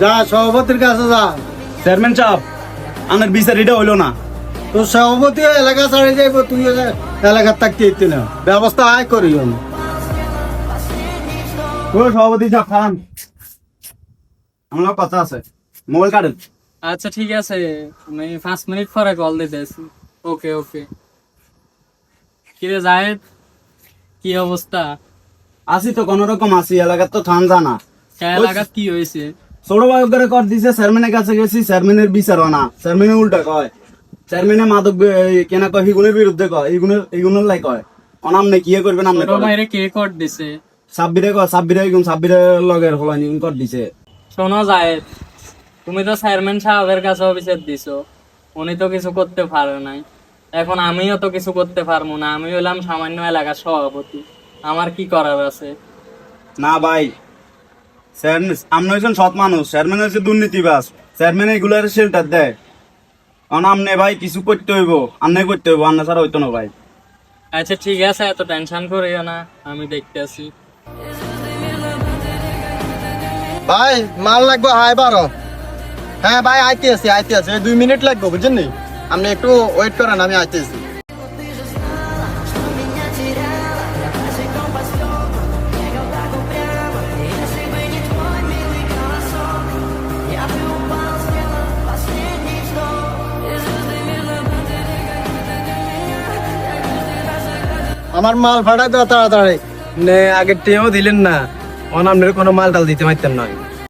যা সভাপতির কাছে যা। চেয়ারম্যান সাহেব আমার বিচার এটা হইলো না। তোর সভাপতি এলাকা ছাড়ে যাইব, তুই এলাকার থাকতে ইতি না, ব্যবস্থা আয় করি আমি। ও সভাপতি সাহেব খান, আমার কথা আছে, মোবাইল কাটেন। আচ্ছা ঠিক আছে, আমি 5 মিনিট পরে কল দিতেছি। ওকে ওকে। কিরে জাহেদ, কি অবস্থা? আসি তো কোন রকম আসি, এলাকার তো থান জানা। এলাকাত কি হয়েছে? ছোট ভাই করে কর দিছে, চেয়ারম্যানের কাছে গেছি, চেয়ারম্যানের বিচার হয় না, চেয়ারম্যানের উল্টা কয়। চেয়ারম্যানে মাদক কেনা কয় হিগুনের বিরুদ্ধে কয়, ইগুনের লাই কয়। অনাম নে কি করবেন আপনি? ছোট ভাইরে কে কর দিছে? সাব্বিরে কয়, সাব্বিরের লগের হলানি কর দিছে। শোনো জাহেদ, তুমি তো চেয়ারম্যান সাহেবের কাছে অভিযোগ দিছো, উনি তো কিছু করতে পারে নাই। এখন আমিও তো কিছু করতে পারবো না, আমি হলাম সামান্য এলাকার সভাপতি, আমার কি করার আছে? না ভাই, আপনি হয়েছেন সৎ মানুষ, চেয়ারম্যান হয়েছে দুর্নীতিবাজ, চেয়ারম্যান এগুলার শেল্টার দেয়। কারণ আপনি ভাই কিছু করতে হইব, আপনি করতে হইব, আপনি ছাড়া হইতো না ভাই। আচ্ছা ঠিক আছে, এত টেনশন করিও না, আমি দেখতেছি। ভাই মাল লাগবে, হাই 12। হ্যাঁ ভাই আইতে আছি 2 মিনিট লাগবে, বুঝছেন নি? আপনি একটু ওয়েট করেন, আমি আইতেছি। আমার মাল ফাটাই দাও তাড়াতাড়ি। আগে টেও দিলেন না, আপনার কোনো মাল টাল দিতে পারতেন নয়।